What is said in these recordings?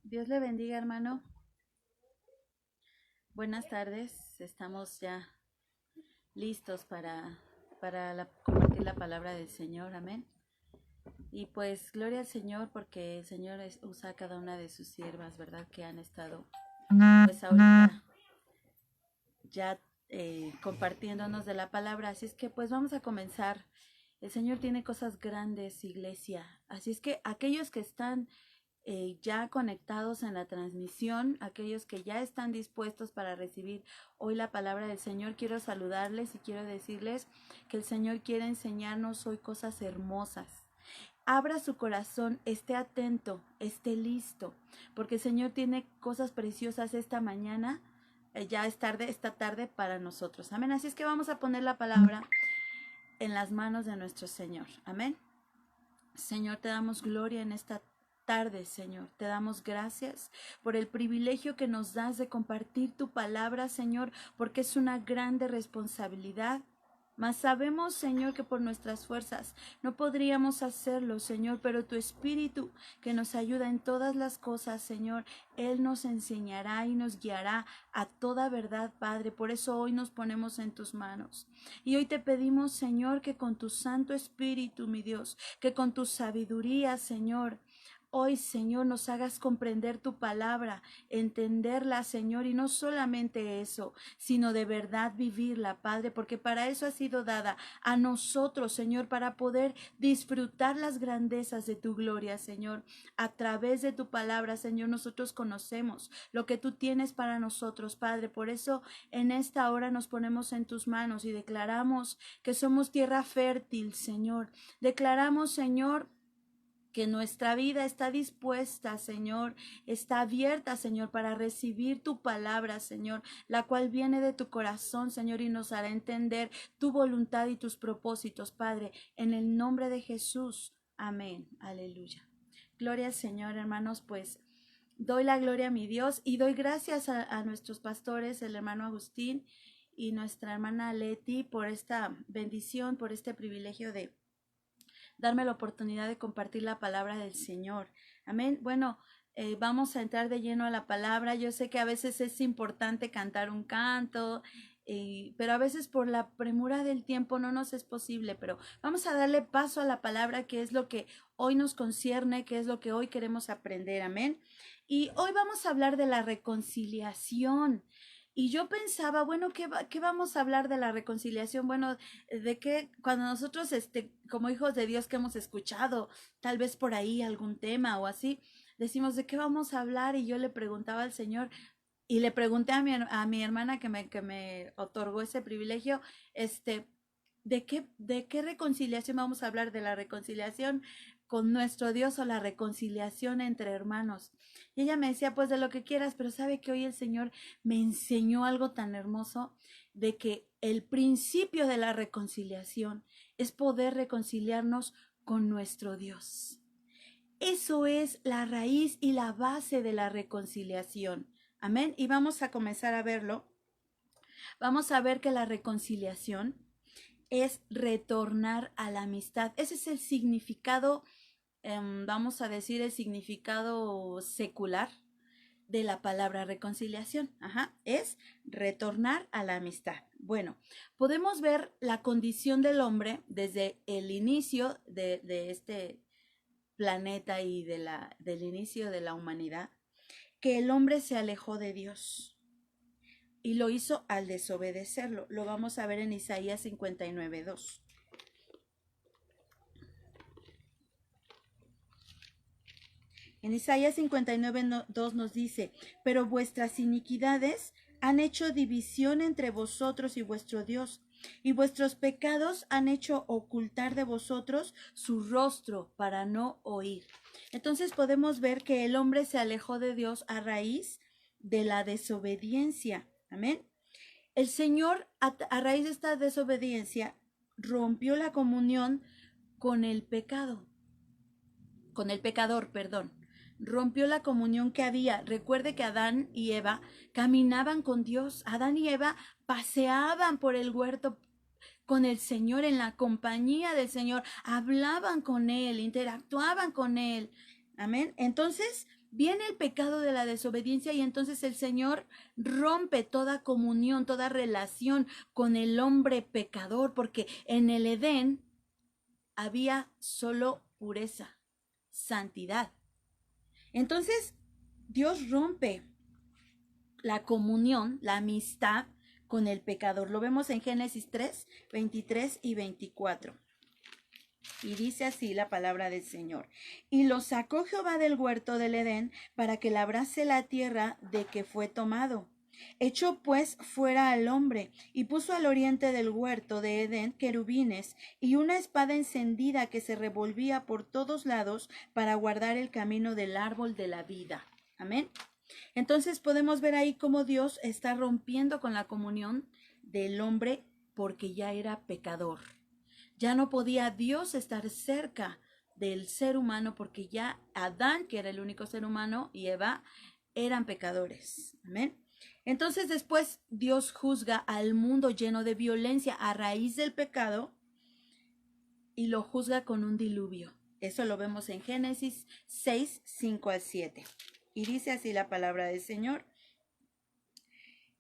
Dios le bendiga, hermano. Buenas tardes. Estamos ya listos para compartir la palabra del Señor. Amén. Y pues gloria al Señor porque el Señor usa a cada una de sus siervas, ¿verdad? Que han estado pues ahorita ya compartiéndonos de la palabra. Así es que pues vamos a comenzar. El Señor tiene cosas grandes, iglesia. Así es que aquellos que están ya conectados en la transmisión, aquellos que ya están dispuestos para recibir hoy la palabra del Señor, quiero saludarles y quiero decirles que el Señor quiere enseñarnos hoy cosas hermosas. Abra su corazón, esté atento, esté listo, porque el Señor tiene cosas preciosas esta mañana, ya es tarde, esta tarde para nosotros. Amén. Así es que vamos a poner la palabra en las manos de nuestro Señor. Amén. Señor, te damos gloria en esta tarde, Señor. Te damos gracias por el privilegio que nos das de compartir tu palabra, Señor, porque es una grande responsabilidad. Mas sabemos, Señor, que por nuestras fuerzas no podríamos hacerlo, Señor, pero tu Espíritu que nos ayuda en todas las cosas, Señor, Él nos enseñará y nos guiará a toda verdad, Padre. Por eso hoy nos ponemos en tus manos. Y hoy te pedimos, Señor, que con tu Santo Espíritu, mi Dios, que con tu sabiduría, Señor, hoy, Señor, nos hagas comprender tu palabra, entenderla, Señor, y no solamente eso, sino de verdad vivirla, Padre, porque para eso ha sido dada a nosotros, Señor, para poder disfrutar las grandezas de tu gloria, Señor. A través de tu palabra, Señor, nosotros conocemos lo que tú tienes para nosotros, Padre. Por eso en esta hora nos ponemos en tus manos y declaramos que somos tierra fértil, Señor. Declaramos, Señor, que nuestra vida está dispuesta, Señor, está abierta, Señor, para recibir tu palabra, Señor, la cual viene de tu corazón, Señor, y nos hará entender tu voluntad y tus propósitos, Padre, en el nombre de Jesús. Amén. Aleluya. Gloria al Señor, hermanos, pues doy la gloria a mi Dios y doy gracias a nuestros pastores, el hermano Agustín y nuestra hermana Leti, por esta bendición, por este privilegio de darme la oportunidad de compartir la palabra del Señor. Amén. Bueno, vamos a entrar de lleno a la palabra. Yo sé que a veces es importante cantar un canto, pero a veces por la premura del tiempo no nos es posible, pero vamos a darle paso a la palabra, que es lo que hoy nos concierne, que es lo que hoy queremos aprender. Amén. Y hoy vamos a hablar de la reconciliación. Y yo pensaba, bueno, ¿qué vamos a hablar de la reconciliación? Bueno, de que cuando nosotros, como hijos de Dios que hemos escuchado, tal vez por ahí algún tema o así, decimos, ¿de qué vamos a hablar? Y yo le preguntaba al Señor y le pregunté a mi hermana que me otorgó ese privilegio, ¿de qué reconciliación vamos a hablar? ¿De la reconciliación con nuestro Dios o la reconciliación entre hermanos? Y ella me decía, pues de lo que quieras, pero sabe que hoy el Señor me enseñó algo tan hermoso, de que el principio de la reconciliación es poder reconciliarnos con nuestro Dios. Eso es la raíz y la base de la reconciliación. Amén. Y vamos a comenzar a verlo. Vamos a ver que la reconciliación es retornar a la amistad. Ese es el significado, vamos a decir, el significado secular de la palabra reconciliación. Es retornar a la amistad. Bueno, podemos ver la condición del hombre desde el inicio de este planeta y del inicio de la humanidad, que el hombre se alejó de Dios. Y lo hizo al desobedecerlo. Lo vamos a ver en Isaías 59:2. En Isaías 59:2 nos dice, pero vuestras iniquidades han hecho división entre vosotros y vuestro Dios, y vuestros pecados han hecho ocultar de vosotros su rostro para no oír. Entonces podemos ver que el hombre se alejó de Dios a raíz de la desobediencia. Amén. El Señor, a raíz de esta desobediencia, rompió la comunión con el pecador, perdón. Rompió la comunión que había. Recuerde que Adán y Eva caminaban con Dios. Adán y Eva paseaban por el huerto con el Señor, en la compañía del Señor, hablaban con Él, interactuaban con Él. Amén. Entonces, viene el pecado de la desobediencia y entonces el Señor rompe toda comunión, toda relación con el hombre pecador, porque en el Edén había solo pureza, santidad. Entonces Dios rompe la comunión, la amistad con el pecador. Lo vemos en Génesis 3, 23 y 24. Y dice así la palabra del Señor. Y lo sacó Jehová del huerto del Edén para que labrase la tierra de que fue tomado. Echó pues fuera al hombre y puso al oriente del huerto de Edén querubines y una espada encendida que se revolvía por todos lados para guardar el camino del árbol de la vida. Amén. Entonces podemos ver ahí cómo Dios está rompiendo con la comunión del hombre porque ya era pecador. Ya no podía Dios estar cerca del ser humano porque ya Adán, que era el único ser humano, y Eva eran pecadores. Amén. Entonces después Dios juzga al mundo lleno de violencia a raíz del pecado y lo juzga con un diluvio. Eso lo vemos en Génesis 6, 5 al 7. Y dice así la palabra del Señor.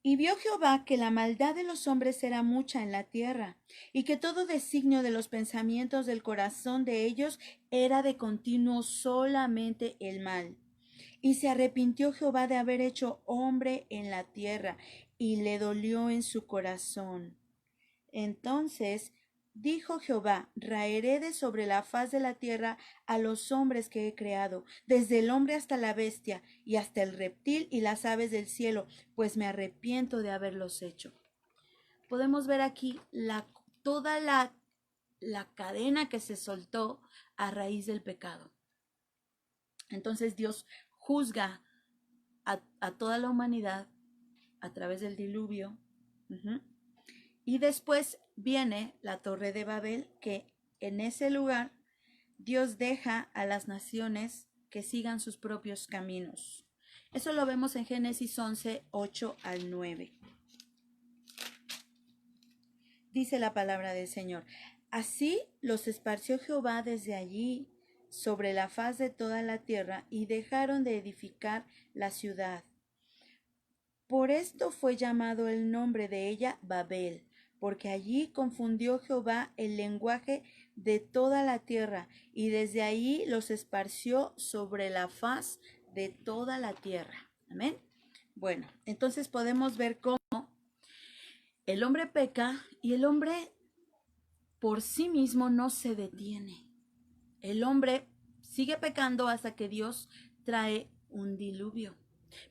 Y vio Jehová que la maldad de los hombres era mucha en la tierra, y que todo designio de los pensamientos del corazón de ellos era de continuo solamente el mal. Y se arrepintió Jehová de haber hecho hombre en la tierra, y le dolió en su corazón. Entonces dijo Jehová, raeré de sobre la faz de la tierra a los hombres que he creado, desde el hombre hasta la bestia, y hasta el reptil y las aves del cielo, pues me arrepiento de haberlos hecho. Podemos ver aquí toda la cadena que se soltó a raíz del pecado. Entonces Dios juzga a toda la humanidad a través del diluvio. Y después viene la Torre de Babel, que en ese lugar Dios deja a las naciones que sigan sus propios caminos. Eso lo vemos en Génesis 11, 8 al 9. Dice la palabra del Señor. Así los esparció Jehová desde allí sobre la faz de toda la tierra y dejaron de edificar la ciudad. Por esto fue llamado el nombre de ella Babel, porque allí confundió Jehová el lenguaje de toda la tierra, y desde ahí los esparció sobre la faz de toda la tierra. Amén. Bueno, entonces podemos ver cómo el hombre peca y el hombre por sí mismo no se detiene. El hombre sigue pecando hasta que Dios trae un diluvio.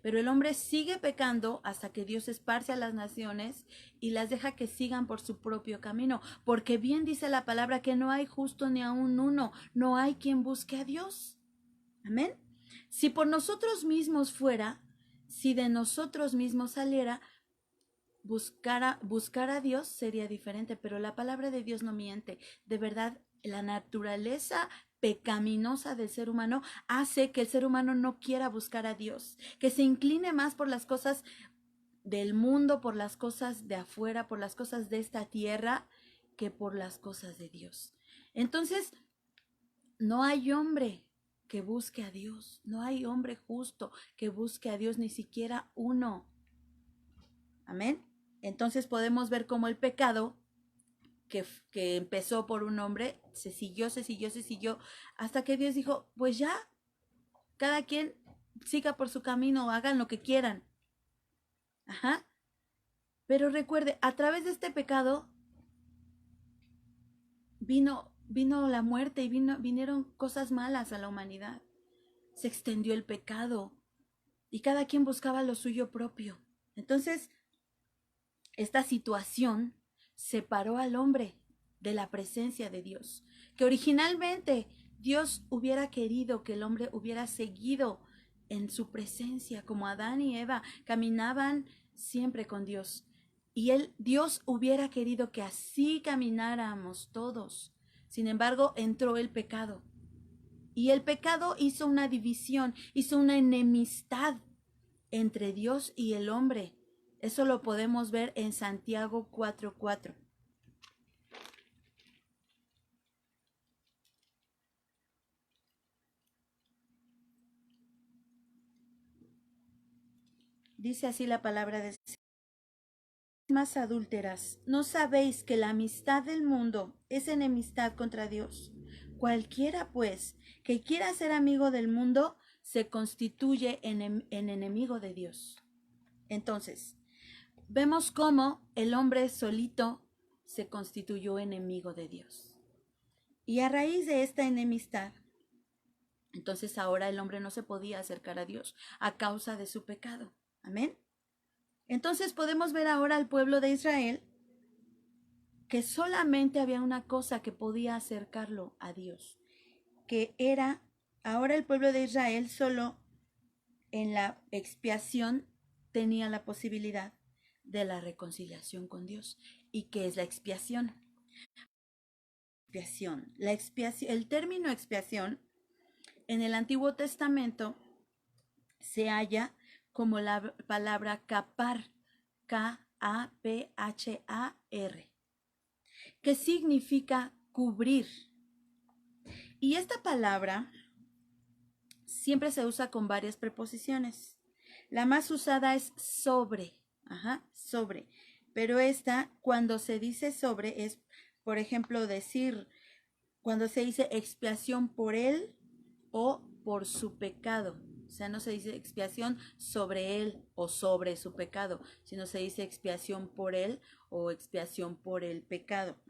Pero el hombre sigue pecando hasta que Dios esparce a las naciones y las deja que sigan por su propio camino. Porque bien dice la palabra que no hay justo ni aun uno, no hay quien busque a Dios. Amén. Si por nosotros mismos fuera, si de nosotros mismos saliera, buscar a Dios sería diferente, pero la palabra de Dios no miente. De verdad, la naturaleza pecaminosa del ser humano hace que el ser humano no quiera buscar a Dios, que se incline más por las cosas del mundo, por las cosas de afuera, por las cosas de esta tierra, que por las cosas de Dios. Entonces, no hay hombre que busque a Dios, no hay hombre justo que busque a Dios, ni siquiera uno. Amén. Entonces podemos ver cómo el pecado que empezó por un hombre se siguió, hasta que Dios dijo, pues ya, cada quien siga por su camino, hagan lo que quieran. Ajá. Pero recuerde, a través de este pecado vino la muerte y vinieron cosas malas a la humanidad. Se extendió el pecado y cada quien buscaba lo suyo propio. Entonces, esta situación separó al hombre de la presencia de Dios, que originalmente Dios hubiera querido que el hombre hubiera seguido en su presencia, como Adán y Eva caminaban siempre con Dios. Y Dios hubiera querido que así camináramos todos. Sin embargo, entró el pecado. Y el pecado hizo una división, hizo una enemistad entre Dios y el hombre. Eso lo podemos ver en Santiago 4:4. Dice así la palabra de más adúlteras, ¿no sabéis que la amistad del mundo es enemistad contra Dios? Cualquiera, pues, que quiera ser amigo del mundo, se constituye en enemigo de Dios. Entonces, vemos cómo el hombre solito se constituyó enemigo de Dios. Y a raíz de esta enemistad, entonces ahora el hombre no se podía acercar a Dios a causa de su pecado. Amén. Entonces podemos ver ahora al pueblo de Israel que solamente había una cosa que podía acercarlo a Dios, que era, ahora el pueblo de Israel solo en la expiación tenía la posibilidad de la reconciliación con Dios. ¿Y qué es la expiación? La expiación, el término expiación en el Antiguo Testamento se halla como la palabra kapar, K-A-P-H-A-R, que significa cubrir. Y esta palabra siempre se usa con varias preposiciones. La más usada es sobre, sobre. Pero esta, cuando se dice sobre, es, por ejemplo, decir, cuando se dice expiación por él o por su pecado. O sea, no se dice expiación sobre él o sobre su pecado, sino se dice expiación por él o expiación por el pecado.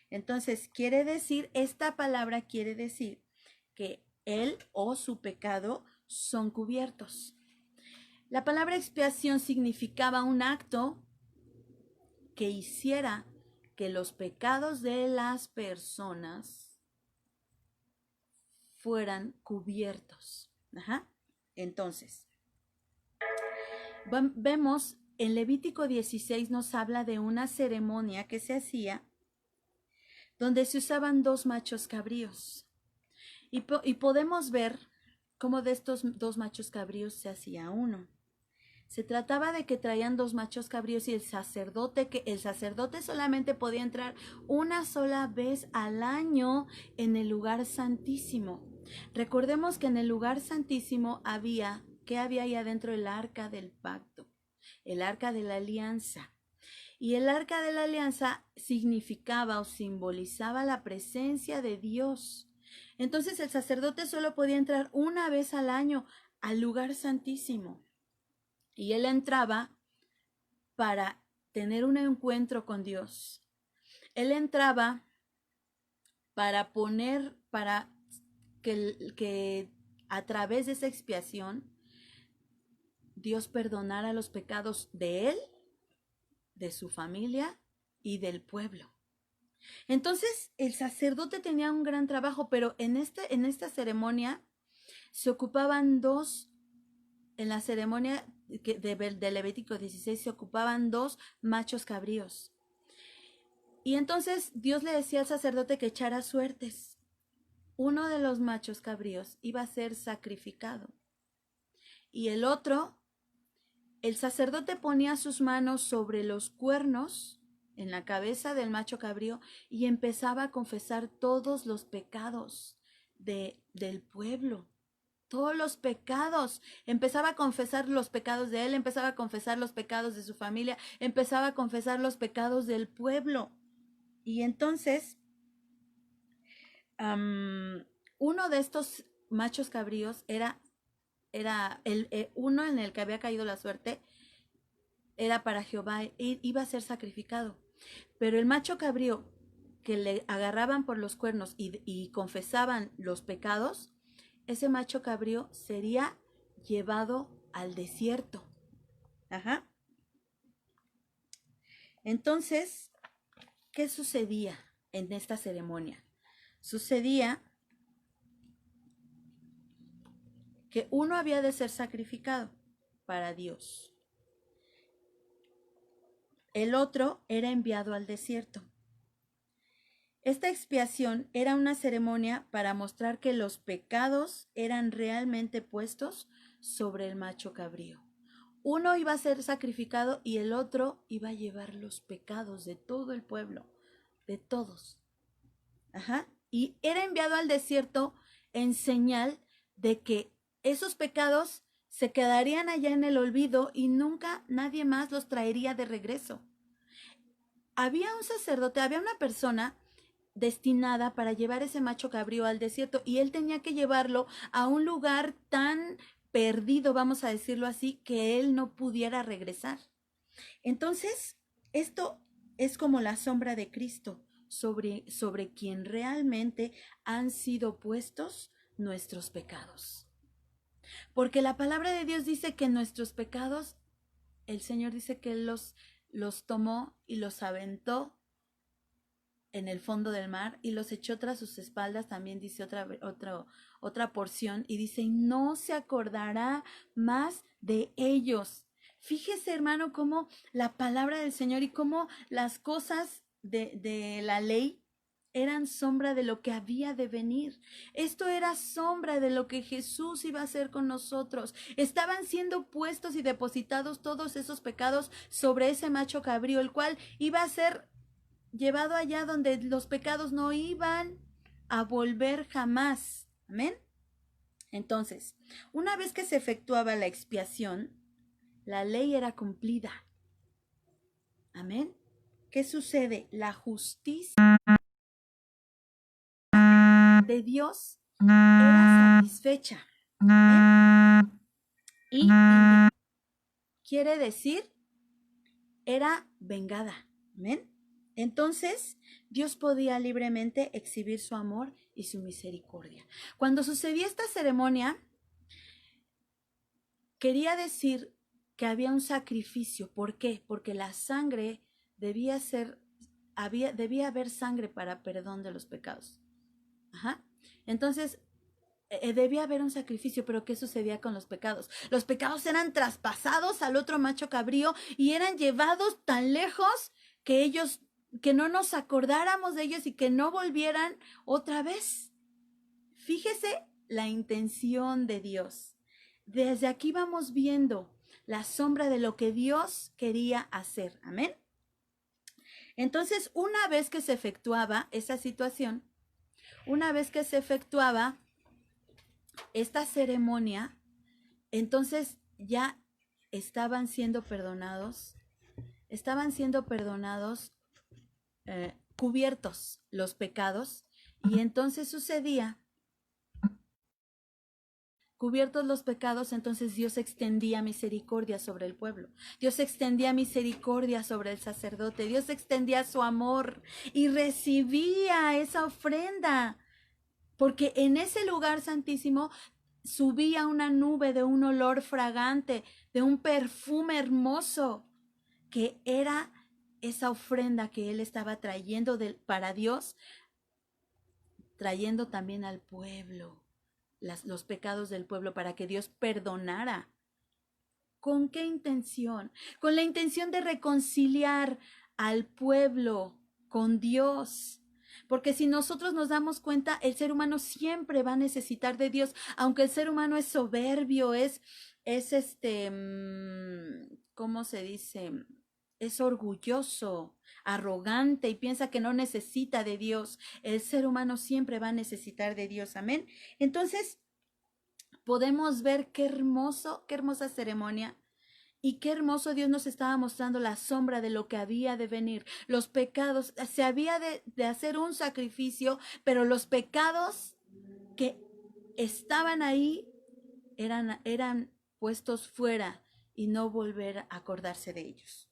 Entonces, quiere decir, esta palabra quiere decir que él o su pecado son cubiertos. La palabra expiación significaba un acto que hiciera que los pecados de las personas fueran cubiertos. Entonces, vemos en Levítico 16 nos habla de una ceremonia que se hacía donde se usaban 2 machos cabríos. Y podemos ver cómo de estos 2 machos cabríos se hacía uno. Se trataba de que traían 2 machos cabríos y el sacerdote solamente podía entrar una sola vez al año en el lugar santísimo. Recordemos que en el lugar santísimo ¿qué había ahí adentro? El arca del pacto, el arca de la alianza. Y el arca de la alianza significaba o simbolizaba la presencia de Dios. Entonces el sacerdote solo podía entrar una vez al año al lugar santísimo. Y él entraba para tener un encuentro con Dios. Él entraba para que a través de esa expiación Dios perdonara los pecados de él, de su familia y del pueblo. Entonces el sacerdote tenía un gran trabajo, pero en esta ceremonia se ocupaban 2, en la ceremonia de Levítico 16 se ocupaban 2 machos cabríos. Y entonces Dios le decía al sacerdote que echara suertes. Uno de los machos cabríos iba a ser sacrificado. Y el otro, el sacerdote ponía sus manos sobre los cuernos en la cabeza del macho cabrío y empezaba a confesar todos los pecados del pueblo. Todos los pecados. Empezaba a confesar los pecados de él, empezaba a confesar los pecados de su familia, empezaba a confesar los pecados del pueblo. Y entonces, uno de estos machos cabríos era uno en el que había caído la suerte, era para Jehová, iba a ser sacrificado. Pero el macho cabrío que le agarraban por los cuernos y confesaban los pecados, ese macho cabrío sería llevado al desierto. Entonces, ¿qué sucedía en esta ceremonia? Sucedía que uno había de ser sacrificado para Dios. El otro era enviado al desierto. Esta expiación era una ceremonia para mostrar que los pecados eran realmente puestos sobre el macho cabrío. Uno iba a ser sacrificado y el otro iba a llevar los pecados de todo el pueblo, de todos. Y era enviado al desierto en señal de que esos pecados se quedarían allá en el olvido y nunca nadie más los traería de regreso. Había un sacerdote, había una persona destinada para llevar ese macho cabrío al desierto y él tenía que llevarlo a un lugar tan perdido, vamos a decirlo así, que él no pudiera regresar. Entonces, esto es como la sombra de Cristo sobre quien realmente han sido puestos nuestros pecados. Porque la palabra de Dios dice que nuestros pecados, el Señor dice que Él los tomó y los aventó en el fondo del mar y los echó tras sus espaldas, también dice otra porción, y dice, y no se acordará más de ellos. Fíjese, hermano, cómo la palabra del Señor y cómo las cosas de la ley eran sombra de lo que había de venir. Esto era sombra de lo que Jesús iba a hacer con nosotros. Estaban siendo puestos y depositados todos esos pecados sobre ese macho cabrío, el cual iba a ser llevado allá donde los pecados no iban a volver jamás. Amén. Entonces, una vez que se efectuaba la expiación, la ley era cumplida. Amén. ¿Qué sucede? La justicia de Dios era satisfecha. Amén. Y quiere decir, era vengada. Amén. Entonces, Dios podía libremente exhibir su amor y su misericordia. Cuando sucedía esta ceremonia, quería decir que había un sacrificio. ¿Por qué? Porque la sangre debía haber sangre para perdón de los pecados. Ajá. Entonces, debía haber un sacrificio, pero ¿qué sucedía con los pecados? Los pecados eran traspasados al otro macho cabrío y eran llevados tan lejos que no nos acordáramos de ellos y que no volvieran otra vez. Fíjese la intención de Dios. Desde aquí vamos viendo la sombra de lo que Dios quería hacer. Amén. Entonces, una vez que se efectuaba esa situación, una vez que se efectuaba esta ceremonia, entonces ya estaban siendo perdonados, cubiertos los pecados, y entonces sucedía, cubiertos los pecados, entonces Dios extendía misericordia sobre el pueblo. Dios extendía misericordia sobre el sacerdote. Dios extendía su amor y recibía esa ofrenda, porque en ese lugar santísimo subía una nube de un olor fragante, de un perfume hermoso, que era esa ofrenda que él estaba trayendo para Dios, trayendo también al pueblo, los pecados del pueblo, para que Dios perdonara. ¿Con qué intención? Con la intención de reconciliar al pueblo con Dios. Porque si nosotros nos damos cuenta, el ser humano siempre va a necesitar de Dios, aunque el ser humano es soberbio, ¿cómo se dice? Es orgulloso, arrogante y piensa que no necesita de Dios. El ser humano siempre va a necesitar de Dios. Amén. Entonces, podemos ver qué hermosa ceremonia. Y qué hermoso Dios nos estaba mostrando la sombra de lo que había de venir. Los pecados, se había de hacer un sacrificio, pero los pecados que estaban ahí eran puestos fuera y no volver a acordarse de ellos.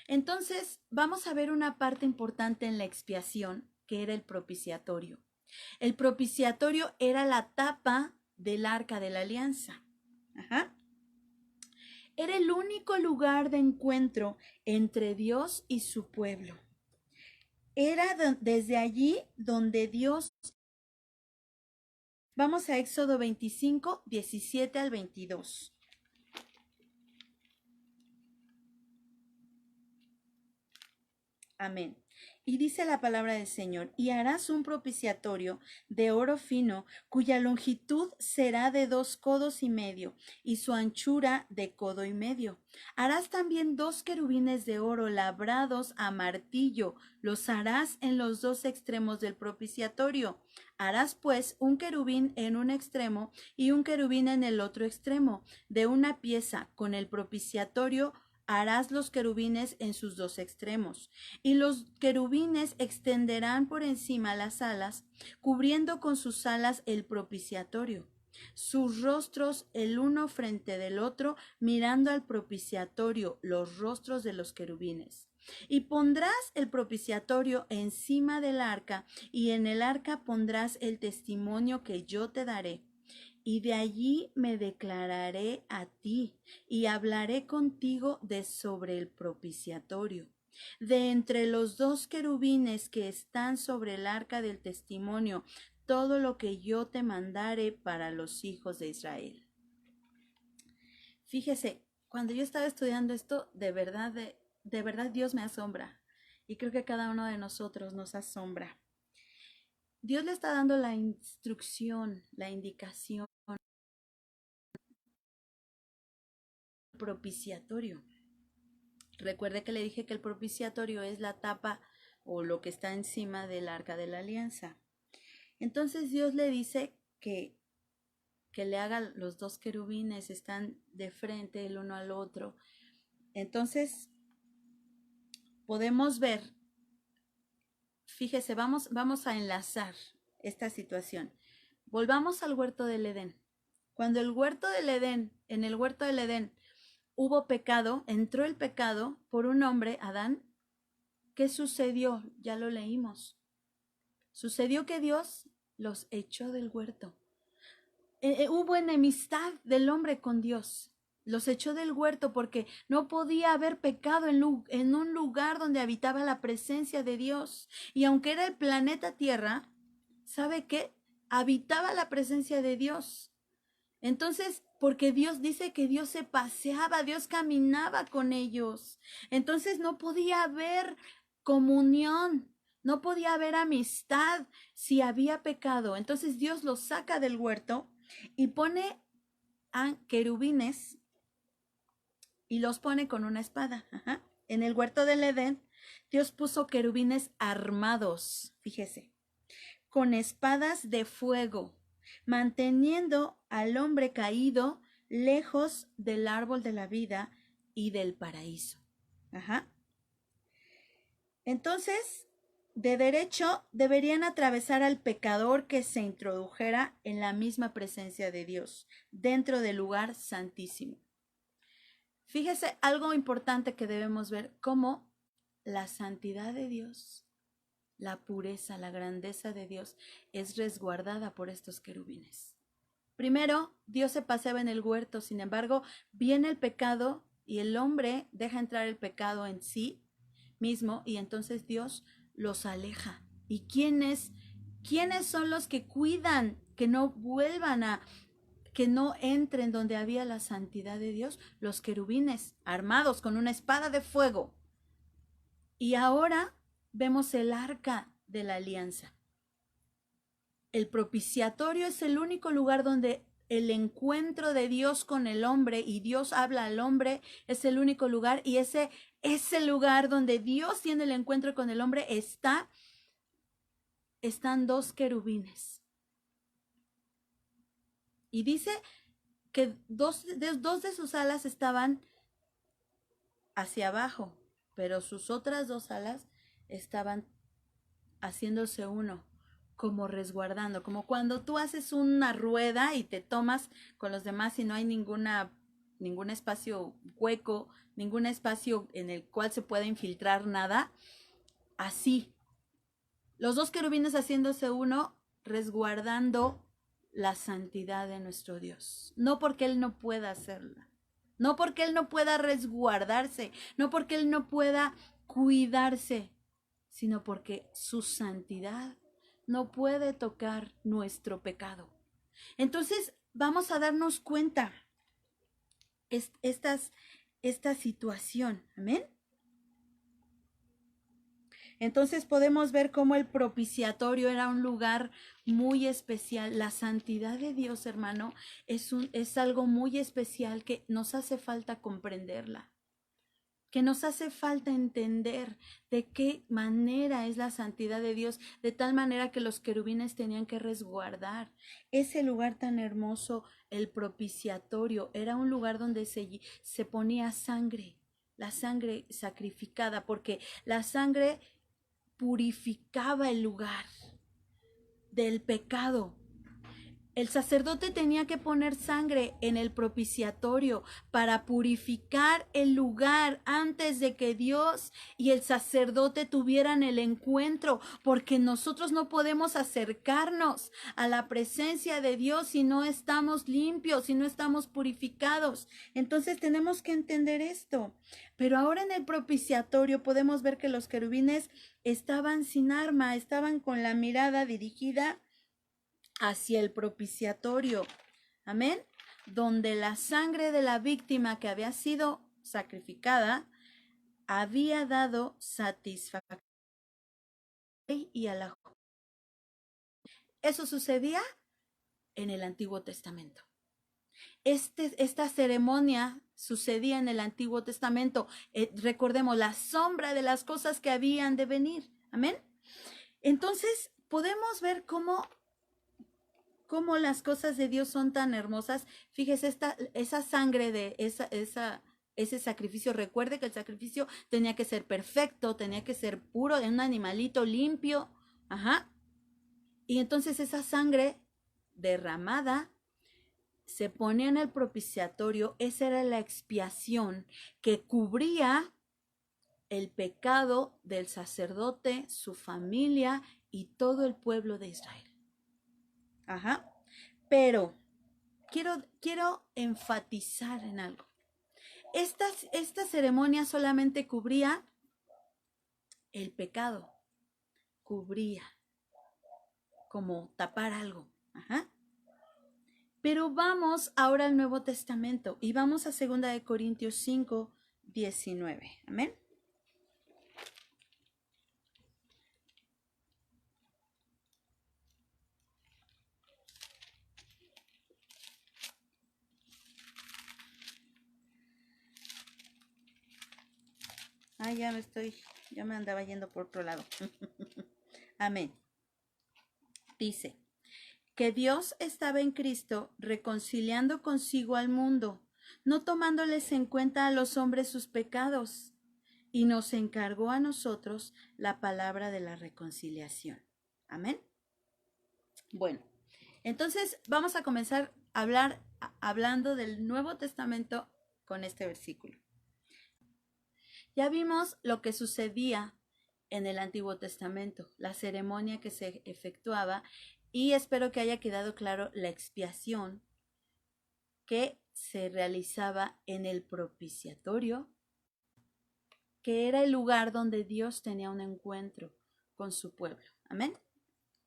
Entonces, vamos a ver una parte importante en la expiación, que era el propiciatorio. El propiciatorio era la tapa del arca de la alianza. Ajá. Era el único lugar de encuentro entre Dios y su pueblo. Era desde allí donde Dios... Vamos a Éxodo 25, 17 al 22. Amén. Y dice la palabra del Señor, y harás un propiciatorio de oro fino, cuya longitud será de 2 codos y medio, y su anchura de 1 codo y medio. Harás también 2 querubines de oro labrados a martillo, los harás en los 2 extremos del propiciatorio. Harás pues un querubín en un extremo y un querubín en el otro extremo. De una pieza con el propiciatorio harás los querubines en sus 2 extremos, y los querubines extenderán por encima las alas, cubriendo con sus alas el propiciatorio. Sus rostros el uno frente del otro, mirando al propiciatorio, los rostros de los querubines. Y pondrás el propiciatorio encima del arca, y en el arca pondrás el testimonio que yo te daré. Y de allí me declararé a ti, y hablaré contigo de sobre el propiciatorio. De entre los 2 querubines que están sobre el arca del testimonio, todo lo que yo te mandare para los hijos de Israel. Fíjese, cuando yo estaba estudiando esto, de verdad Dios me asombra. Y creo que cada uno de nosotros nos asombra. Dios le está dando la instrucción, la indicación, propiciatorio. Recuerde que le dije que el propiciatorio es la tapa o lo que está encima del arca de la alianza. Entonces Dios le dice que le haga los 2 querubines, están de frente el uno al otro. Entonces podemos ver, fíjese, vamos a enlazar esta situación. Volvamos al huerto del Edén. Cuando en el huerto del Edén hubo pecado, entró el pecado por un hombre, Adán. ¿Qué sucedió? Ya lo leímos. Sucedió que Dios los echó del huerto. Hubo enemistad del hombre con Dios. Los echó del huerto porque no podía haber pecado en un lugar donde habitaba la presencia de Dios. Y aunque era el planeta Tierra, ¿sabe qué? Habitaba la presencia de Dios. Entonces, porque Dios dice que Dios se paseaba, Dios caminaba con ellos. Entonces no podía haber comunión, no podía haber amistad si había pecado. Entonces Dios los saca del huerto y pone a querubines y los pone con una espada. Ajá. En el huerto del Edén, Dios puso querubines armados, fíjese, con espadas de fuego, manteniendo al hombre caído lejos del árbol de la vida y del paraíso. Ajá. Entonces, de derecho deberían atravesar al pecador que se introdujera en la misma presencia de Dios, dentro del lugar santísimo. Fíjese algo importante que debemos ver, cómo la santidad de Dios, la pureza, la grandeza de Dios es resguardada por estos querubines. Primero, Dios se paseaba en el huerto, sin embargo, viene el pecado y el hombre deja entrar el pecado en sí mismo y entonces Dios los aleja. ¿Y quiénes son los que cuidan que no vuelvan que no entren donde había la santidad de Dios? Los querubines armados con una espada de fuego. Y ahora vemos el arca de la alianza. El propiciatorio es el único lugar donde el encuentro de Dios con el hombre y Dios habla al hombre, es el único lugar, y ese lugar donde Dios tiene el encuentro con el hombre están 2 querubines. Y dice que dos de sus alas estaban hacia abajo, pero sus otras 2 alas estaban haciéndose uno, como resguardando, como cuando tú haces una rueda y te tomas con los demás y no hay ningún espacio hueco, ningún espacio en el cual se pueda infiltrar nada. Así, los 2 querubines haciéndose uno, resguardando la santidad de nuestro Dios. No porque Él no pueda hacerla, no porque Él no pueda resguardarse, no porque Él no pueda cuidarse, sino porque su santidad no puede tocar nuestro pecado. Entonces vamos a darnos cuenta esta situación. Amén. Entonces podemos ver cómo el propiciatorio era un lugar muy especial. La santidad de Dios, hermano, es algo muy especial que nos hace falta comprenderla, que nos hace falta entender de qué manera es la santidad de Dios, de tal manera que los querubines tenían que resguardar ese lugar tan hermoso. El propiciatorio era un lugar donde se ponía sangre, la sangre sacrificada, porque la sangre purificaba el lugar del pecado. El sacerdote tenía que poner sangre en el propiciatorio para purificar el lugar antes de que Dios y el sacerdote tuvieran el encuentro, porque nosotros no podemos acercarnos a la presencia de Dios si no estamos limpios, si no estamos purificados. Entonces tenemos que entender esto. Pero ahora en el propiciatorio podemos ver que los querubines estaban sin arma, estaban con la mirada dirigida hacia el propiciatorio, amén, donde la sangre de la víctima que había sido sacrificada había dado satisfacción y a la... Eso sucedía en el Antiguo Testamento. Esta ceremonia sucedía en el Antiguo Testamento. Recordemos la sombra de las cosas que habían de venir, amén. Entonces podemos ver cómo las cosas de Dios son tan hermosas. Fíjese, esa sangre de ese sacrificio. Recuerde que el sacrificio tenía que ser perfecto, tenía que ser puro, de un animalito limpio. Ajá. Y entonces esa sangre derramada se ponía en el propiciatorio. Esa era la expiación que cubría el pecado del sacerdote, su familia y todo el pueblo de Israel. Ajá. Pero quiero enfatizar en algo. Esta ceremonia solamente cubría el pecado. Cubría como tapar algo. Ajá. Pero vamos ahora al Nuevo Testamento y vamos a 2 Corintios 5, 19. Amén. Ya me andaba yendo por otro lado. Amén. Dice que Dios estaba en Cristo reconciliando consigo al mundo, no tomándoles en cuenta a los hombres sus pecados, y nos encargó a nosotros la palabra de la reconciliación. Amén. Bueno, entonces vamos a comenzar a hablando del Nuevo Testamento con este versículo. Ya vimos lo que sucedía en el Antiguo Testamento, la ceremonia que se efectuaba, y espero que haya quedado claro la expiación que se realizaba en el propiciatorio, que era el lugar donde Dios tenía un encuentro con su pueblo. Amén.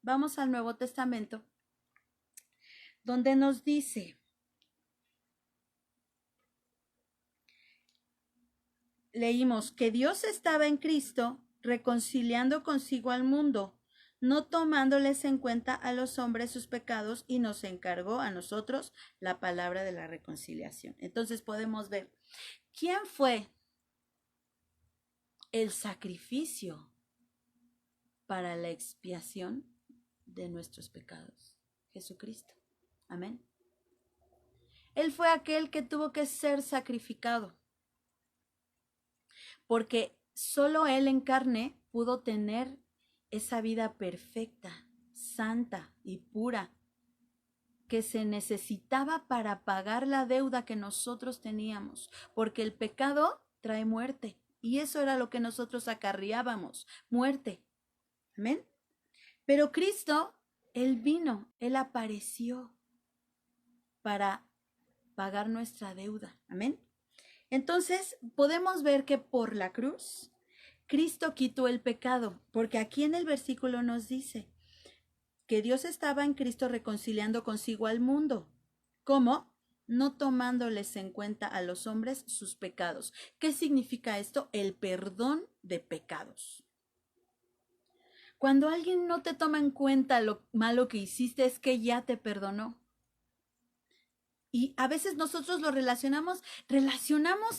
Vamos al Nuevo Testamento, donde nos dice, leímos que Dios estaba en Cristo reconciliando consigo al mundo, no tomándoles en cuenta a los hombres sus pecados, y nos encargó a nosotros la palabra de la reconciliación. Entonces podemos ver quién fue el sacrificio para la expiación de nuestros pecados. Jesucristo. Amén. Él fue aquel que tuvo que ser sacrificado, porque solo Él en carne pudo tener esa vida perfecta, santa y pura que se necesitaba para pagar la deuda que nosotros teníamos, porque el pecado trae muerte, y eso era lo que nosotros acarreábamos, muerte. Amén. Pero Cristo, Él vino, Él apareció para pagar nuestra deuda. Amén. Entonces podemos ver que por la cruz Cristo quitó el pecado, porque aquí en el versículo nos dice que Dios estaba en Cristo reconciliando consigo al mundo. ¿Cómo? No tomándoles en cuenta a los hombres sus pecados. ¿Qué significa esto? El perdón de pecados. Cuando alguien no te toma en cuenta lo malo que hiciste, es que ya te perdonó. Y a veces nosotros lo relacionamos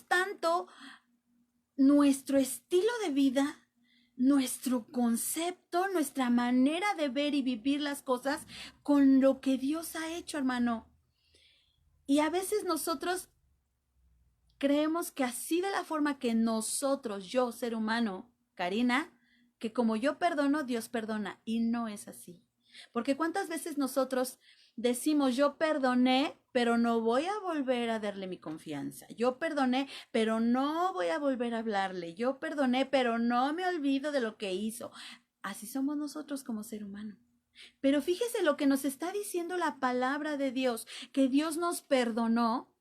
tanto nuestro estilo de vida, nuestro concepto, nuestra manera de ver y vivir las cosas con lo que Dios ha hecho, hermano. Y a veces nosotros creemos que así, de la forma que nosotros, yo, ser humano, Karina, que como yo perdono, Dios perdona. Y no es así. Porque cuántas veces nosotros decimos, yo perdoné, pero no voy a volver a darle mi confianza. Yo perdoné, pero no voy a volver a hablarle. Yo perdoné, pero no me olvido de lo que hizo. Así somos nosotros como ser humano. Pero fíjese lo que nos está diciendo la palabra de Dios, que Dios nos perdonó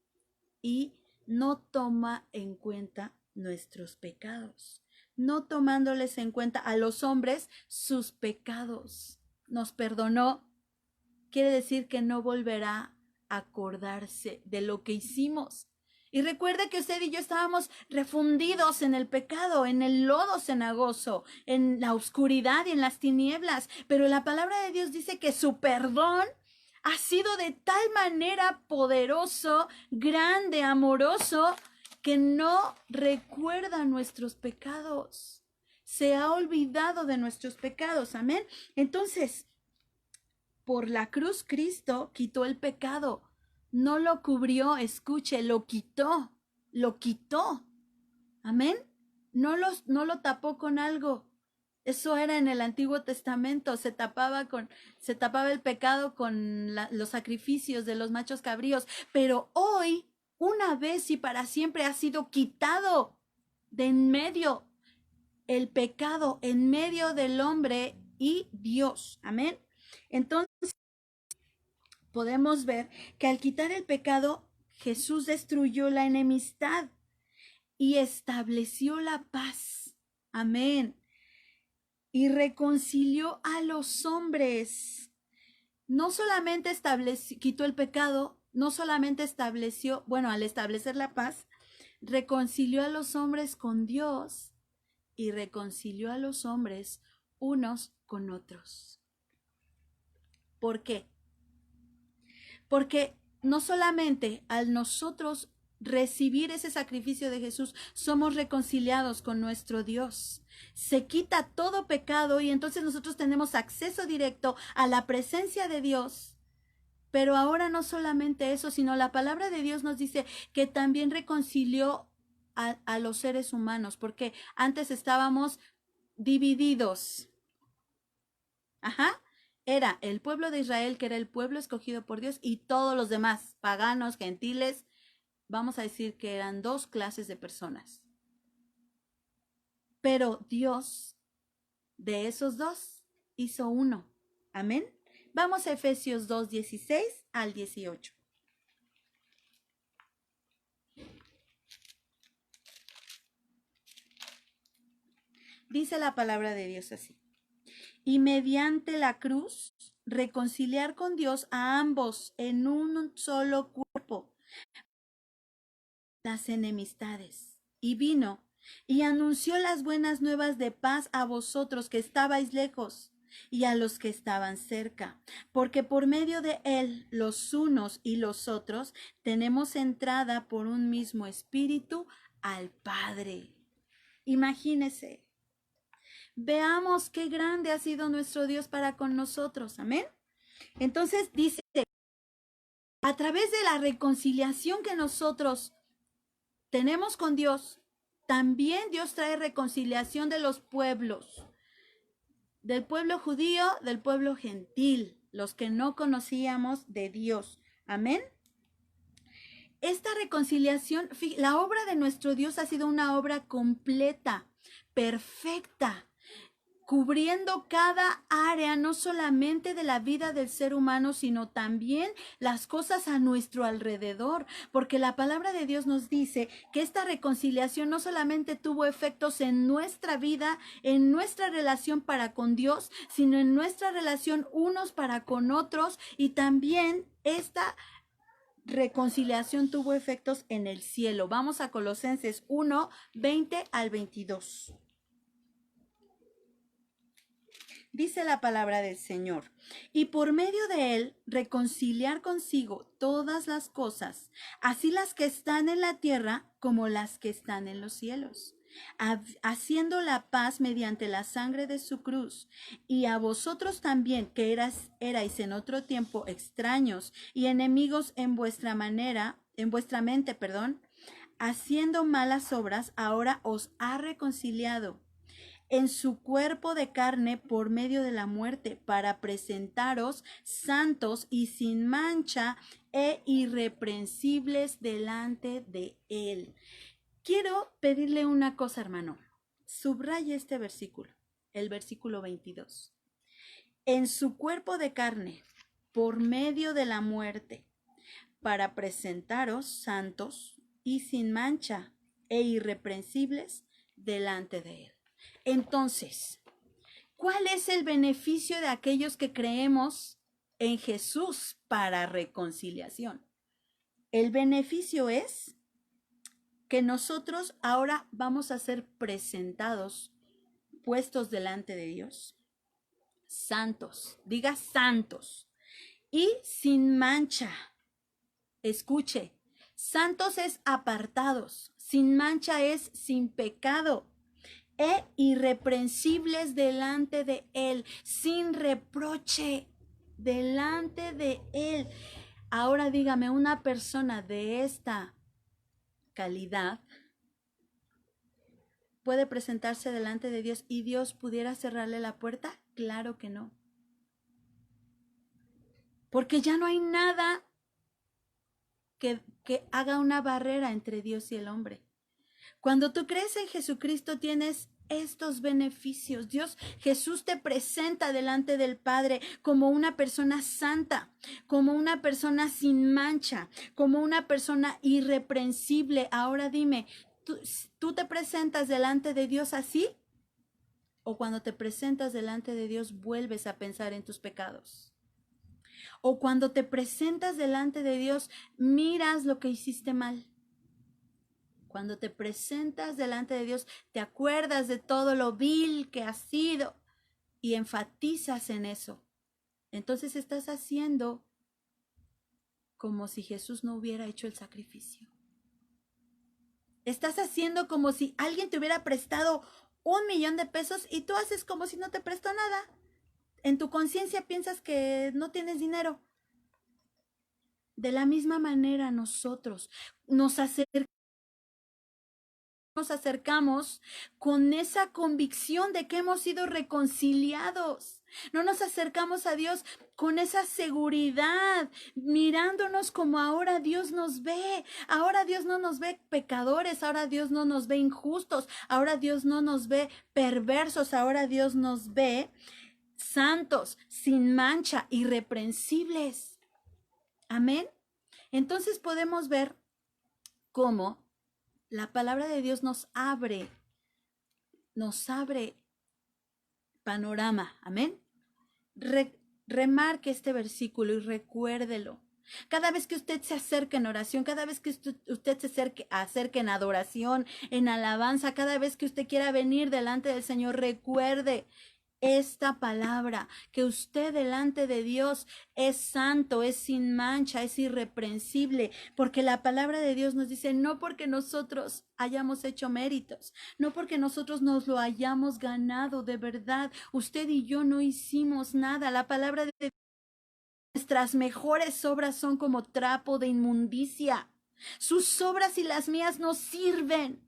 y no toma en cuenta nuestros pecados, no tomándoles en cuenta a los hombres sus pecados. Nos perdonó, quiere decir que no volverá a acordarse de lo que hicimos. Y recuerde que usted y yo estábamos refundidos en el pecado, en el lodo cenagoso, en la oscuridad y en las tinieblas. Pero la palabra de Dios dice que su perdón ha sido de tal manera poderoso, grande, amoroso, que no recuerda nuestros pecados. Se ha olvidado de nuestros pecados. Amén. Entonces, por la cruz Cristo quitó el pecado. No lo cubrió, escuche, lo quitó. Lo quitó. Amén. No lo tapó con algo. Eso era en el Antiguo Testamento, se tapaba el pecado con los sacrificios de los machos cabríos, pero hoy, una vez y para siempre, ha sido quitado de en medio el pecado, en medio del hombre y Dios. Amén. Entonces, podemos ver que al quitar el pecado, Jesús destruyó la enemistad y estableció la paz. Amén. Y reconcilió a los hombres. No solamente quitó el pecado, no solamente estableció, bueno, al establecer la paz, reconcilió a los hombres con Dios y reconcilió a los hombres unos con otros. ¿Por qué? Porque no solamente al nosotros recibir ese sacrificio de Jesús, somos reconciliados con nuestro Dios. Se quita todo pecado y entonces nosotros tenemos acceso directo a la presencia de Dios. Pero ahora no solamente eso, sino la palabra de Dios nos dice que también reconcilió a los seres humanos, porque antes estábamos divididos. Ajá. Era el pueblo de Israel, que era el pueblo escogido por Dios, y todos los demás, paganos, gentiles, vamos a decir que eran dos clases de personas. Pero Dios, de esos dos, hizo uno. Amén. Vamos a Efesios 2, 16 al 18. Dice la palabra de Dios así. Y mediante la cruz, reconciliar con Dios a ambos en un solo cuerpo las enemistades. Y vino y anunció las buenas nuevas de paz a vosotros que estabais lejos y a los que estaban cerca, porque por medio de él los unos y los otros tenemos entrada por un mismo espíritu al Padre. Imagínese. Veamos qué grande ha sido nuestro Dios para con nosotros. Amén. Entonces dice, a través de la reconciliación que nosotros tenemos con Dios, también Dios trae reconciliación de los pueblos, del pueblo judío, del pueblo gentil, los que no conocíamos de Dios. Amén. Esta reconciliación, la obra de nuestro Dios ha sido una obra completa, perfecta, cubriendo cada área, no solamente de la vida del ser humano, sino también las cosas a nuestro alrededor, porque la palabra de Dios nos dice que esta reconciliación no solamente tuvo efectos en nuestra vida, en nuestra relación para con Dios, sino en nuestra relación unos para con otros, y también esta reconciliación tuvo efectos en el cielo. Vamos a Colosenses 1, 20 al 22. Dice la palabra del Señor, y por medio de él reconciliar consigo todas las cosas, así las que están en la tierra como las que están en los cielos, haciendo la paz mediante la sangre de su cruz. Y a vosotros también, que erais en otro tiempo extraños y enemigos en vuestra mente, haciendo malas obras, ahora os ha reconciliado en su cuerpo de carne por medio de la muerte, para presentaros santos y sin mancha e irreprensibles delante de él. Quiero pedirle una cosa, hermano. Subraya este versículo, el versículo 22. En su cuerpo de carne por medio de la muerte, para presentaros santos y sin mancha e irreprensibles delante de él. Entonces, ¿cuál es el beneficio de aquellos que creemos en Jesús para reconciliación? El beneficio es que nosotros ahora vamos a ser presentados, puestos delante de Dios, santos, diga santos, y sin mancha. Escuche, santos es apartados, sin mancha es sin pecado, e irreprensibles delante de él, sin reproche delante de él. Ahora dígame, una persona de esta calidad puede presentarse delante de Dios y Dios pudiera cerrarle la puerta? Claro que no. Porque ya no hay nada que haga una barrera entre Dios y el hombre. Cuando tú crees en Jesucristo tienes estos beneficios. Jesús te presenta delante del Padre como una persona santa, como una persona sin mancha, como una persona irreprensible. Ahora dime, ¿tú te presentas delante de Dios así? ¿O cuando te presentas delante de Dios vuelves a pensar en tus pecados? ¿O cuando te presentas delante de Dios miras lo que hiciste mal? Cuando te presentas delante de Dios, te acuerdas de todo lo vil que has sido y enfatizas en eso. Entonces estás haciendo como si Jesús no hubiera hecho el sacrificio. Estás haciendo como si alguien te hubiera prestado $1,000,000 y tú haces como si no te prestó nada. En tu conciencia piensas que no tienes dinero. De la misma manera nosotros nos acercamos con esa convicción de que hemos sido reconciliados. No nos acercamos a Dios con esa seguridad, mirándonos como ahora Dios nos ve. Ahora Dios no nos ve pecadores, ahora Dios no nos ve injustos, ahora Dios no nos ve perversos, ahora Dios nos ve santos, sin mancha, irreprensibles. Amén. Entonces podemos ver cómo la palabra de Dios nos abre panorama. Amén. Remarque este versículo y recuérdelo. Cada vez que usted se acerque en oración, cada vez que usted se acerque en adoración, en alabanza, cada vez que usted quiera venir delante del Señor, recuerde esta palabra, que usted delante de Dios es santo, es sin mancha, es irreprensible, porque la palabra de Dios nos dice, no porque nosotros hayamos hecho méritos, no porque nosotros nos lo hayamos ganado, de verdad, usted y yo no hicimos nada. La palabra de Dios, nuestras mejores obras son como trapo de inmundicia. Sus obras y las mías no sirven.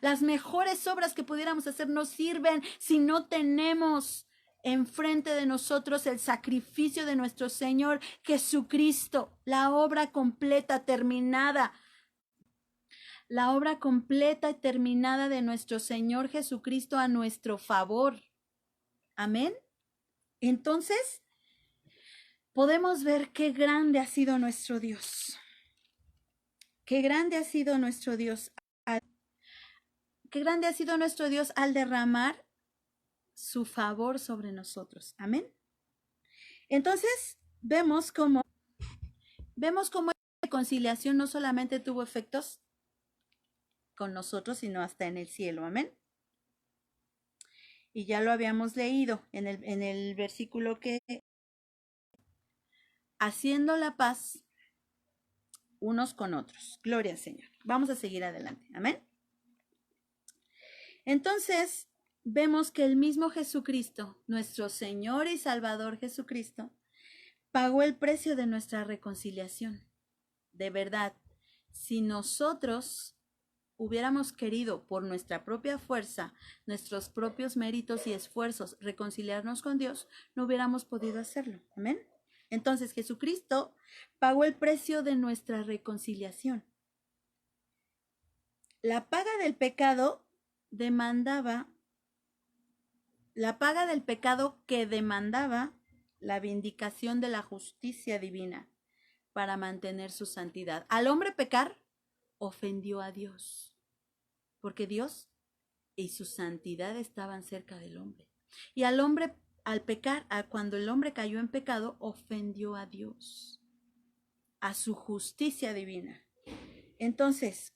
Las mejores obras que pudiéramos hacer no sirven si no tenemos enfrente de nosotros el sacrificio de nuestro Señor Jesucristo, la obra completa, terminada. La obra completa y terminada de nuestro Señor Jesucristo a nuestro favor. Amén. Entonces, podemos ver qué grande ha sido nuestro Dios. Qué grande ha sido nuestro Dios. Qué grande ha sido nuestro Dios al derramar su favor sobre nosotros. Amén. Entonces, vemos cómo la reconciliación no solamente tuvo efectos con nosotros, sino hasta en el cielo. Amén. y ya lo habíamos leído en el versículo que haciendo la paz unos con otros. Gloria al Señor. Vamos a seguir adelante. Amén. Entonces, vemos que el mismo Jesucristo, nuestro Señor y Salvador Jesucristo, pagó el precio de nuestra reconciliación. De verdad, si nosotros hubiéramos querido por nuestra propia fuerza, nuestros propios méritos y esfuerzos reconciliarnos con Dios, no hubiéramos podido hacerlo. Amén. Entonces Jesucristo pagó el precio de nuestra reconciliación. La paga del pecado que demandaba la vindicación de la justicia divina para mantener su santidad. Al hombre pecar, ofendió a Dios, porque Dios y su santidad estaban cerca del hombre. Y al hombre, al pecar, cuando el hombre cayó en pecado, ofendió a Dios, a su justicia divina. Entonces,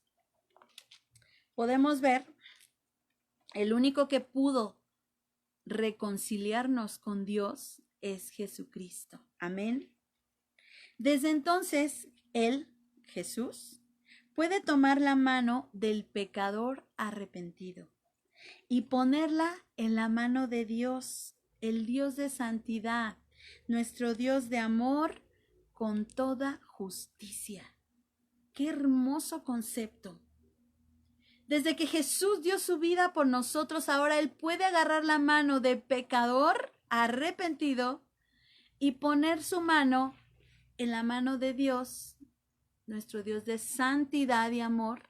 podemos ver, el único que pudo reconciliarnos con Dios es Jesucristo. Amén. Desde entonces, Él, Jesús, puede tomar la mano del pecador arrepentido y ponerla en la mano de Dios, el Dios de santidad, nuestro Dios de amor con toda justicia. ¡Qué hermoso concepto! Desde que Jesús dio su vida por nosotros, ahora Él puede agarrar la mano de pecador arrepentido y poner su mano en la mano de Dios, nuestro Dios de santidad y amor.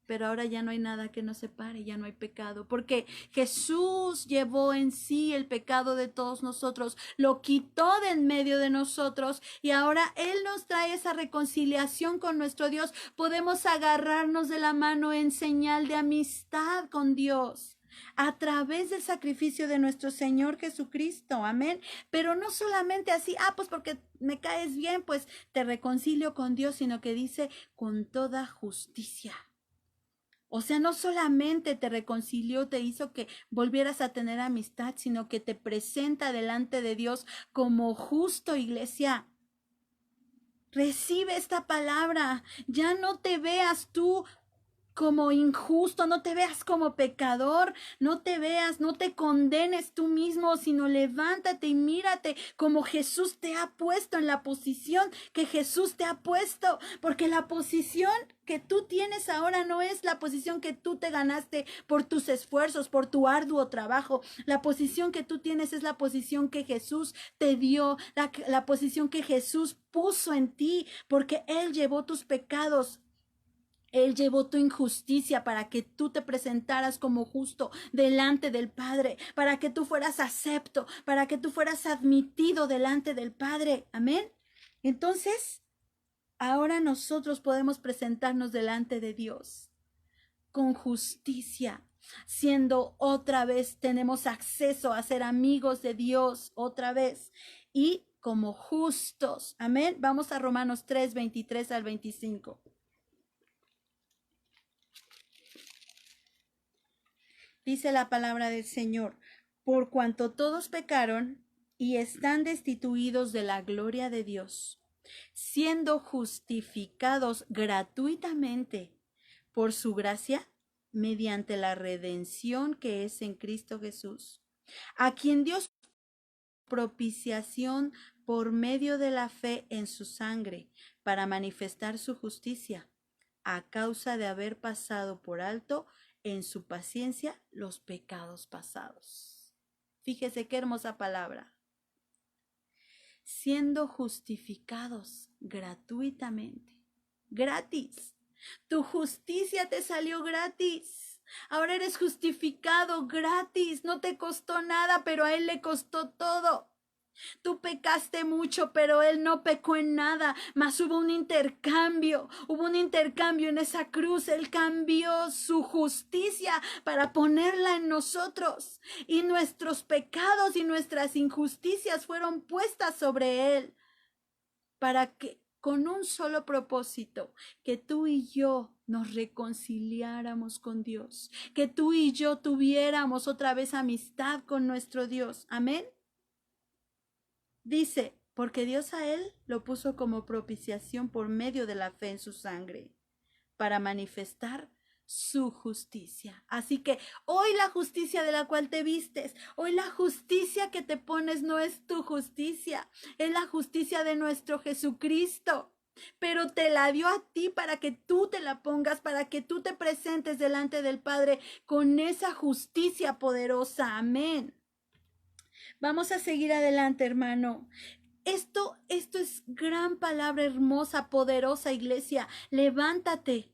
Pero ahora ya no hay nada que nos separe, ya no hay pecado, porque Jesús llevó en sí el pecado de todos nosotros, lo quitó de en medio de nosotros y ahora Él nos trae esa reconciliación con nuestro Dios. Podemos agarrarnos de la mano en señal de amistad con Dios a través del sacrificio de nuestro Señor Jesucristo. Amén. Pero no solamente así, pues porque me caes bien, pues te reconcilio con Dios, sino que dice con toda justicia. O sea, no solamente te reconcilió, te hizo que volvieras a tener amistad, sino que te presenta delante de Dios como justo, iglesia. Recibe esta palabra. Ya no te veas tú como injusto, no te veas como pecador, no te condenes tú mismo, sino levántate y mírate como Jesús te ha puesto en la posición que Jesús te ha puesto, porque la posición que tú tienes ahora no es la posición que tú te ganaste por tus esfuerzos, por tu arduo trabajo. La posición que tú tienes es la posición que Jesús te dio, la posición que Jesús puso en ti, porque Él llevó tus pecados. Él llevó tu injusticia para que tú te presentaras como justo delante del Padre, para que tú fueras acepto, para que tú fueras admitido delante del Padre. Amén. Entonces, ahora nosotros podemos presentarnos delante de Dios con justicia, siendo otra vez, tenemos acceso a ser amigos de Dios otra vez y como justos. Amén. Vamos a Romanos 3, 23 al 25. Dice la palabra del Señor, por cuanto todos pecaron y están destituidos de la gloria de Dios, siendo justificados gratuitamente por su gracia, mediante la redención que es en Cristo Jesús, a quien Dios propiciación por medio de la fe en su sangre, para manifestar su justicia, a causa de haber pasado por alto en su paciencia los pecados pasados. Fíjese qué hermosa palabra. Siendo justificados gratuitamente. Gratis. Tu justicia te salió gratis. Ahora eres justificado gratis. No te costó nada, pero a Él le costó todo. Tú pecaste mucho, pero Él no pecó en nada, mas hubo un intercambio en esa cruz. Él cambió su justicia para ponerla en nosotros, y nuestros pecados y nuestras injusticias fueron puestas sobre Él, para que con un solo propósito, que tú y yo nos reconciliáramos con Dios, que tú y yo tuviéramos otra vez amistad con nuestro Dios. Amén. Dice, porque Dios a él lo puso como propiciación por medio de la fe en su sangre, para manifestar su justicia. Así que hoy la justicia de la cual te vistes, hoy la justicia que te pones no es tu justicia, es la justicia de nuestro Jesucristo. Pero te la dio a ti para que tú te la pongas, para que tú te presentes delante del Padre con esa justicia poderosa. Amén. Vamos a seguir adelante, hermano. Esto es gran palabra hermosa, poderosa, iglesia. Levántate.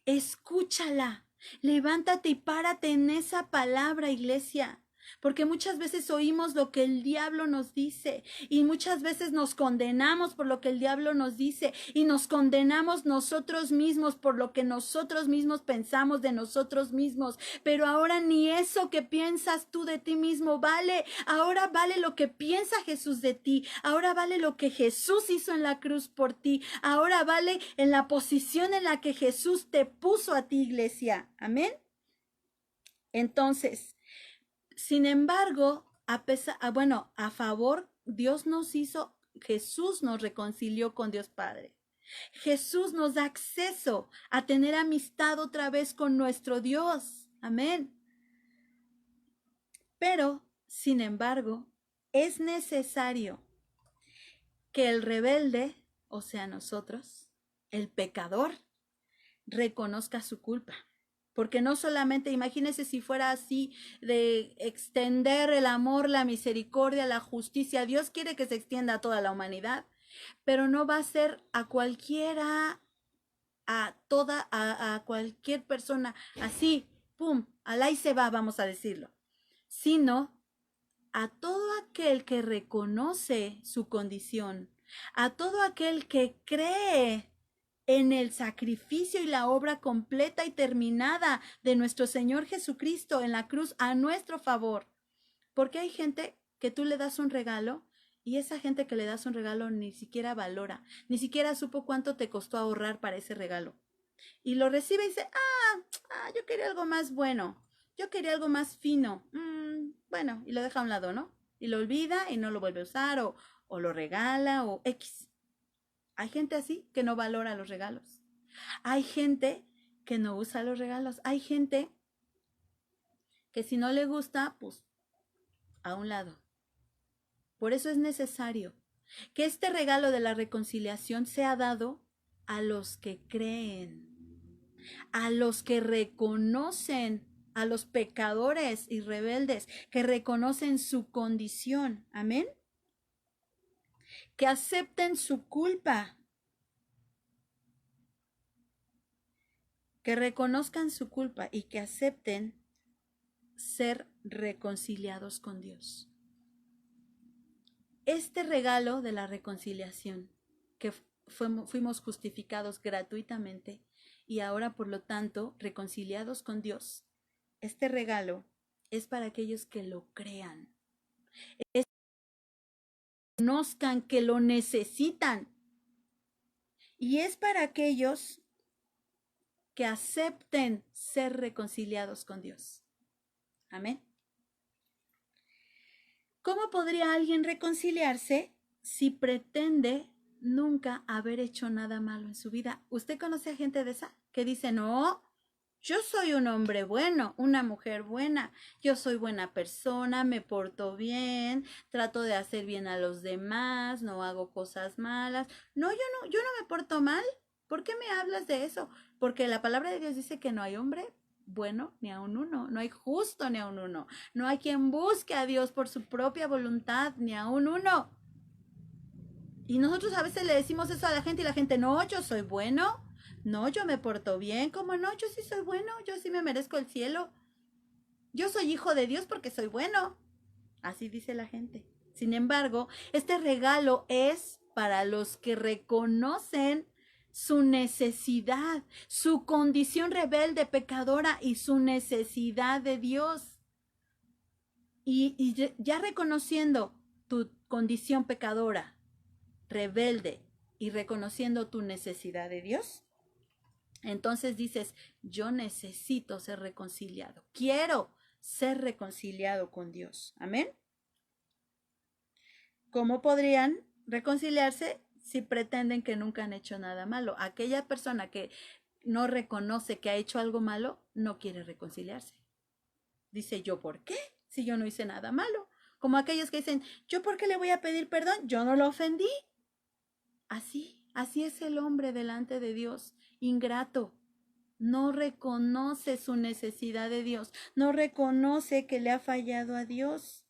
Escúchala, levántate y párate en esa palabra, iglesia. Porque muchas veces oímos lo que el diablo nos dice y muchas veces nos condenamos por lo que el diablo nos dice y nos condenamos nosotros mismos por lo que nosotros mismos pensamos de nosotros mismos. Pero ahora ni eso que piensas tú de ti mismo vale. Ahora vale lo que piensa Jesús de ti. Ahora vale lo que Jesús hizo en la cruz por ti. Ahora vale en la posición en la que Jesús te puso a ti, iglesia. Amén. Entonces, sin embargo, a favor, Dios nos hizo, Jesús nos reconcilió con Dios Padre. Jesús nos da acceso a tener amistad otra vez con nuestro Dios. Amén. Pero, sin embargo, es necesario que el rebelde, o sea, nosotros, el pecador, reconozca su culpa. Porque no solamente, imagínense si fuera así de extender el amor, la misericordia, la justicia. Dios quiere que se extienda a toda la humanidad, pero no va a ser a cualquiera, a cualquier persona así, pum, al ahí se va, vamos a decirlo, sino a todo aquel que reconoce su condición, a todo aquel que cree en el sacrificio y la obra completa y terminada de nuestro Señor Jesucristo en la cruz a nuestro favor. Porque hay gente que tú le das un regalo y esa gente que le das un regalo ni siquiera valora, ni siquiera supo cuánto te costó ahorrar para ese regalo. Y lo recibe y dice, yo quería algo más bueno, yo quería algo más fino. Bueno, y lo deja a un lado, ¿no? Y lo olvida y no lo vuelve a usar o lo regala o X. Hay gente así que no valora los regalos. Hay gente que no usa los regalos. Hay gente que si no le gusta, pues a un lado. Por eso es necesario que este regalo de la reconciliación sea dado a los que creen, a los que reconocen, a los pecadores y rebeldes que reconocen su condición. Amén. Que acepten su culpa, que reconozcan su culpa y que acepten ser reconciliados con Dios. Este regalo de la reconciliación, que fuimos justificados gratuitamente y ahora por lo tanto reconciliados con Dios, este regalo es para aquellos que lo crean, es que conozcan que lo necesitan y es para aquellos que acepten ser reconciliados con Dios. Amén. ¿Cómo podría alguien reconciliarse si pretende nunca haber hecho nada malo en su vida? ¿Usted conoce a gente de esa que dice, no, yo soy un hombre bueno, una mujer buena, yo soy buena persona, me porto bien, trato de hacer bien a los demás, no hago cosas malas? No, yo no me porto mal. ¿Por qué me hablas de eso? Porque la palabra de Dios dice que no hay hombre bueno ni a un uno, no hay justo ni a un uno, no hay quien busque a Dios por su propia voluntad ni a un uno. Y nosotros a veces le decimos eso a la gente y la gente, no, yo soy bueno, no, yo me porto bien, ¿cómo no? Yo sí soy bueno, yo sí me merezco el cielo, yo soy hijo de Dios porque soy bueno. Así dice la gente. Sin embargo, este regalo es para los que reconocen su necesidad, su condición rebelde, pecadora y su necesidad de Dios. Y ya reconociendo tu condición pecadora, rebelde y reconociendo tu necesidad de Dios, entonces dices, yo necesito ser reconciliado, quiero ser reconciliado con Dios. Amén. ¿Cómo podrían reconciliarse si pretenden que nunca han hecho nada malo? Aquella persona que no reconoce que ha hecho algo malo, no quiere reconciliarse. Dice, ¿yo por qué? Si yo no hice nada malo. Como aquellos que dicen, ¿yo por qué le voy a pedir perdón? Yo no lo ofendí. Así es el hombre delante de Dios, ingrato. No reconoce su necesidad de Dios, no reconoce que le ha fallado a Dios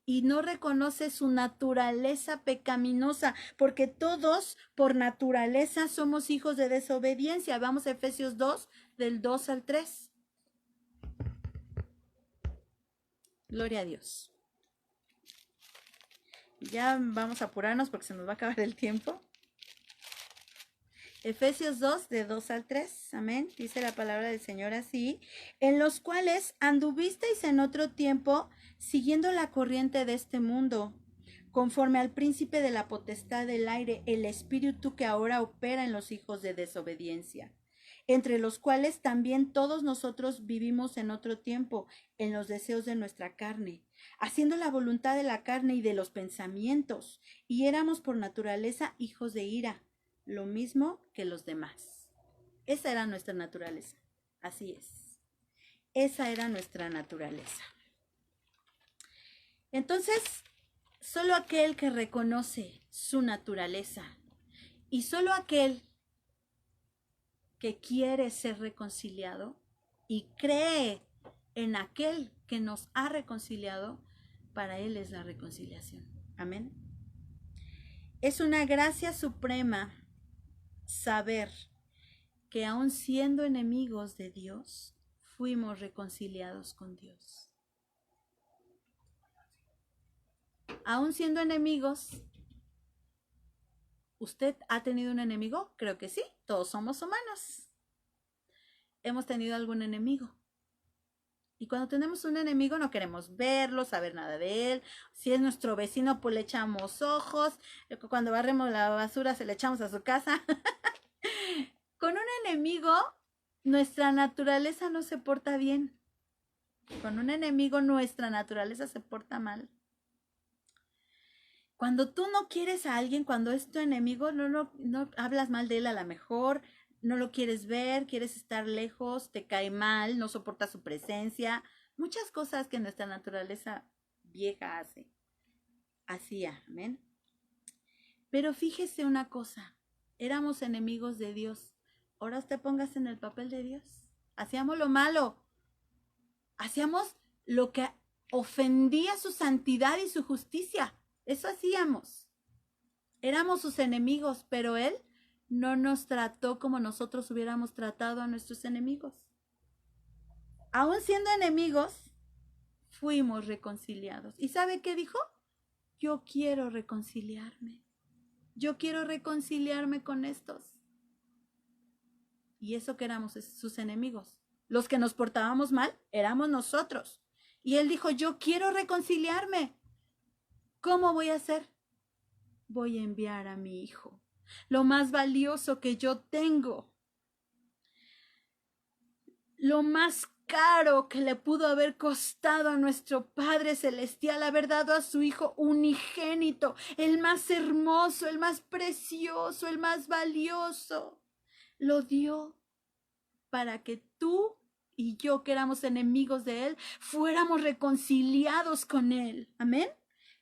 y no reconoce su naturaleza pecaminosa, porque todos por naturaleza somos hijos de desobediencia. Vamos a Efesios 2, del 2 al 3. Gloria a Dios. Ya vamos a apurarnos porque se nos va a acabar el tiempo. Efesios 2, de 2 al 3, amén, dice la palabra del Señor así, en los cuales anduvisteis en otro tiempo, siguiendo la corriente de este mundo, conforme al príncipe de la potestad del aire, el espíritu que ahora opera en los hijos de desobediencia, entre los cuales también todos nosotros vivimos en otro tiempo, en los deseos de nuestra carne, haciendo la voluntad de la carne y de los pensamientos, y éramos por naturaleza hijos de ira, lo mismo que los demás. Esa era nuestra naturaleza. Así es. Esa era nuestra naturaleza. Entonces, solo aquel que reconoce su naturaleza y solo aquel que quiere ser reconciliado y cree en aquel que nos ha reconciliado, para él es la reconciliación. Amén. Es una gracia suprema saber que aun siendo enemigos de Dios, fuimos reconciliados con Dios. Aun siendo enemigos, ¿usted ha tenido un enemigo? Creo que sí, todos somos humanos. Hemos tenido algún enemigo. Y cuando tenemos un enemigo no queremos verlo, saber nada de él. Si es nuestro vecino, pues le echamos ojos. Cuando barremos la basura, se le echamos a su casa. Con un enemigo, nuestra naturaleza no se porta bien. Con un enemigo, nuestra naturaleza se porta mal. Cuando tú no quieres a alguien, cuando es tu enemigo, no hablas mal de él a lo mejor, no lo quieres ver, quieres estar lejos, te cae mal, no soportas su presencia. Muchas cosas que nuestra naturaleza vieja hacía, amén. Pero fíjese una cosa, éramos enemigos de Dios. Ahora usted póngase en el papel de Dios. Hacíamos lo malo. Hacíamos lo que ofendía su santidad y su justicia. Eso hacíamos. Éramos sus enemigos, pero Él no nos trató como nosotros hubiéramos tratado a nuestros enemigos. Aún siendo enemigos, fuimos reconciliados. ¿Y sabe qué dijo? Yo quiero reconciliarme. Yo quiero reconciliarme con estos. Y eso que éramos sus enemigos. Los que nos portábamos mal éramos nosotros. Y Él dijo, yo quiero reconciliarme. ¿Cómo voy a hacer? Voy a enviar a mi Hijo, lo más valioso que yo tengo. Lo más caro que le pudo haber costado a nuestro Padre Celestial haber dado a su Hijo unigénito, el más hermoso, el más precioso, el más valioso. Lo dio para que tú y yo, que éramos enemigos de Él, fuéramos reconciliados con Él. Amén.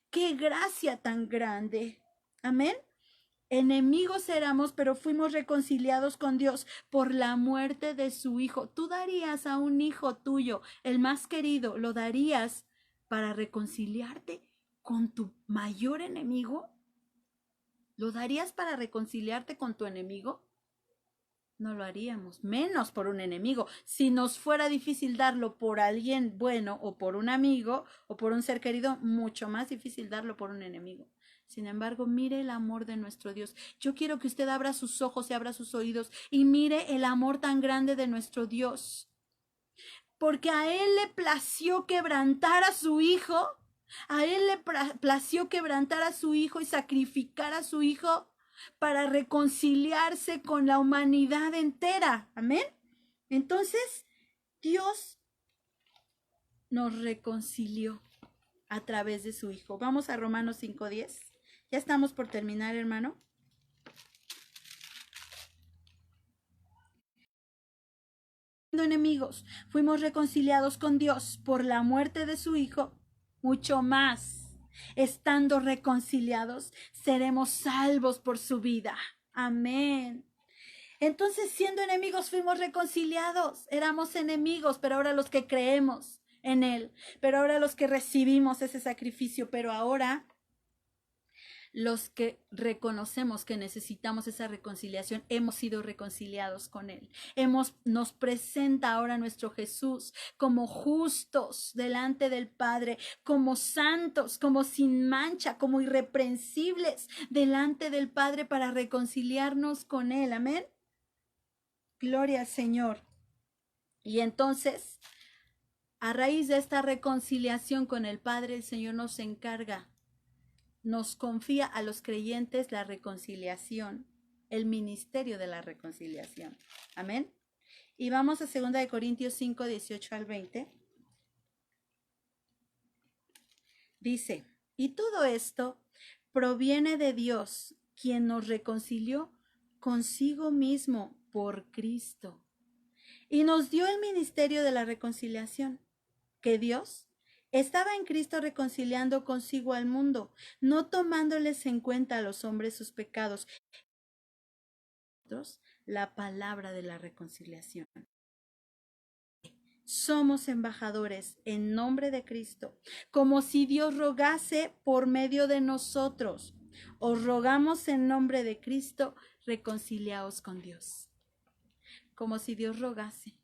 ¡Qué gracia tan grande! Amén. Enemigos éramos, pero fuimos reconciliados con Dios por la muerte de su Hijo. ¿Tú darías a un hijo tuyo, el más querido, lo darías para reconciliarte con tu mayor enemigo? ¿Lo darías para reconciliarte con tu enemigo? No lo haríamos, menos por un enemigo. Si nos fuera difícil darlo por alguien bueno o por un amigo o por un ser querido, mucho más difícil darlo por un enemigo. Sin embargo, mire el amor de nuestro Dios. Yo quiero que usted abra sus ojos y abra sus oídos y mire el amor tan grande de nuestro Dios. Porque a Él le plació quebrantar a su Hijo. A Él le plació quebrantar a su Hijo y sacrificar a su Hijo para reconciliarse con la humanidad entera. Amén. Entonces, Dios nos reconcilió a través de su Hijo. Vamos a Romanos 5:10. Ya estamos por terminar, hermano. Siendo enemigos, fuimos reconciliados con Dios por la muerte de su Hijo. Mucho más, estando reconciliados, seremos salvos por su vida. Amén. Entonces, siendo enemigos, fuimos reconciliados. Éramos enemigos, pero ahora los que creemos en Él, pero ahora los que recibimos ese sacrificio, pero ahora los que reconocemos que necesitamos esa reconciliación, hemos sido reconciliados con Él. Nos presenta ahora nuestro Jesús como justos delante del Padre, como santos, como sin mancha, como irreprensibles delante del Padre para reconciliarnos con Él. Amén. Gloria al Señor. Y entonces, a raíz de esta reconciliación con el Padre, el Señor nos encarga, nos confía a los creyentes la reconciliación, el ministerio de la reconciliación. Amén. Y vamos a 2 Corintios 5, 18 al 20. Dice, y todo esto proviene de Dios, quien nos reconcilió consigo mismo por Cristo. Y nos dio el ministerio de la reconciliación, que Dios estaba en Cristo reconciliando consigo al mundo, no tomándoles en cuenta a los hombres sus pecados. La palabra de la reconciliación. Somos embajadores en nombre de Cristo, como si Dios rogase por medio de nosotros. Os rogamos en nombre de Cristo, reconciliaos con Dios. Como si Dios rogase.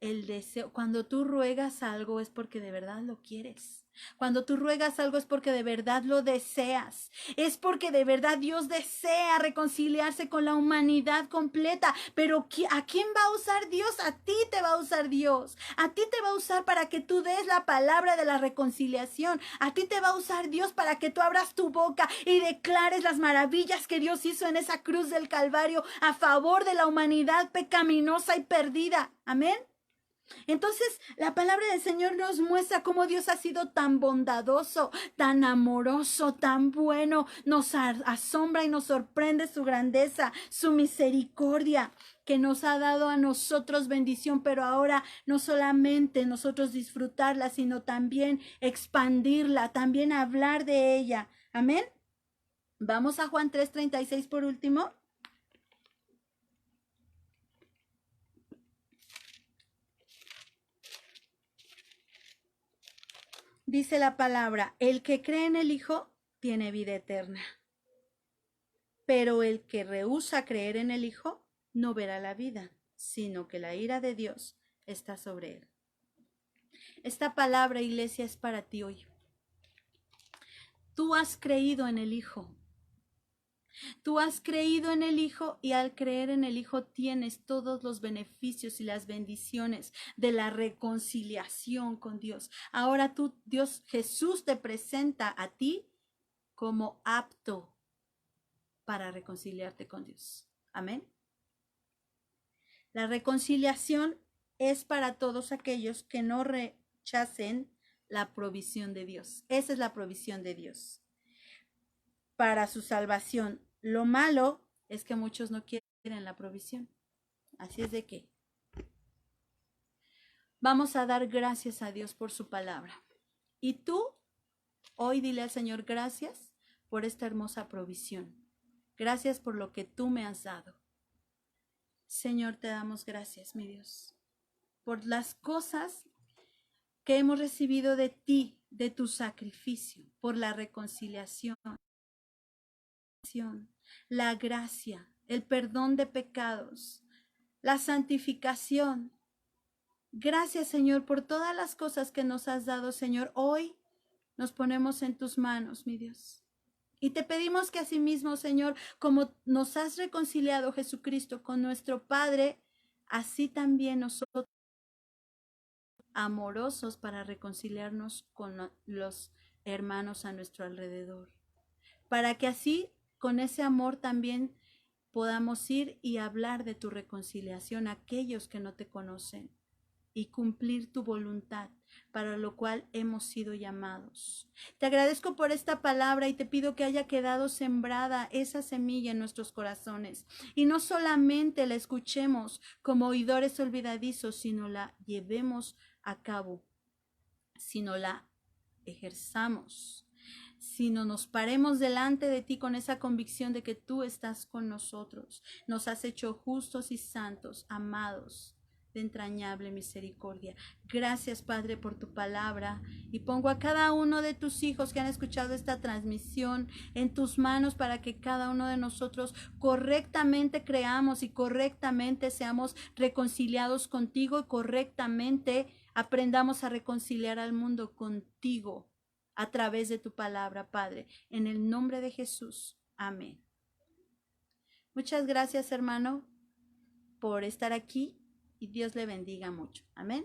El deseo, cuando tú ruegas algo es porque de verdad lo quieres. Cuando tú ruegas algo es porque de verdad lo deseas. Es porque de verdad Dios desea reconciliarse con la humanidad completa. Pero ¿a quién va a usar Dios? A ti te va a usar Dios. A ti te va a usar para que tú des la palabra de la reconciliación. A ti te va a usar Dios para que tú abras tu boca y declares las maravillas que Dios hizo en esa cruz del Calvario a favor de la humanidad pecaminosa y perdida. Amén. Entonces, la palabra del Señor nos muestra cómo Dios ha sido tan bondadoso, tan amoroso, tan bueno. Nos asombra y nos sorprende su grandeza, su misericordia, que nos ha dado a nosotros bendición, pero ahora no solamente nosotros disfrutarla, sino también expandirla, también hablar de ella. Amén. Vamos a Juan 3:36 por último. Dice la palabra, el que cree en el Hijo tiene vida eterna. Pero el que rehúsa creer en el Hijo no verá la vida, sino que la ira de Dios está sobre él. Esta palabra, iglesia, es para ti hoy. Tú has creído en el Hijo. Tú has creído en el Hijo y al creer en el Hijo tienes todos los beneficios y las bendiciones de la reconciliación con Dios. Ahora Dios Jesús te presenta a ti como apto para reconciliarte con Dios. Amén. La reconciliación es para todos aquellos que no rechacen la provisión de Dios. Esa es la provisión de Dios para su salvación. Lo malo es que muchos no quieren la provisión. Así es de que vamos a dar gracias a Dios por su palabra. Y tú, hoy dile al Señor gracias por esta hermosa provisión. Gracias por lo que tú me has dado. Señor, te damos gracias, mi Dios, por las cosas que hemos recibido de ti, de tu sacrificio, por la reconciliación, la gracia, el perdón de pecados, la santificación. Gracias, Señor, por todas las cosas que nos has dado, Señor. Hoy nos ponemos en tus manos, mi Dios. Y te pedimos que asimismo, Señor, como nos has reconciliado Jesucristo con nuestro Padre, así también nosotros, amorosos para reconciliarnos con los hermanos a nuestro alrededor. Para que así con ese amor también podamos ir y hablar de tu reconciliación a aquellos que no te conocen y cumplir tu voluntad, para lo cual hemos sido llamados. Te agradezco por esta palabra y te pido que haya quedado sembrada esa semilla en nuestros corazones y no solamente la escuchemos como oidores olvidadizos, sino la llevemos a cabo, sino la ejerzamos, sino nos paremos delante de ti con esa convicción de que tú estás con nosotros, nos has hecho justos y santos, amados, de entrañable misericordia. Gracias, Padre, por tu palabra, y pongo a cada uno de tus hijos que han escuchado esta transmisión en tus manos para que cada uno de nosotros correctamente creamos y correctamente seamos reconciliados contigo y correctamente aprendamos a reconciliar al mundo contigo a través de tu palabra, Padre, en el nombre de Jesús. Amén. Muchas gracias, hermano, por estar aquí. Y Dios le bendiga mucho. Amén.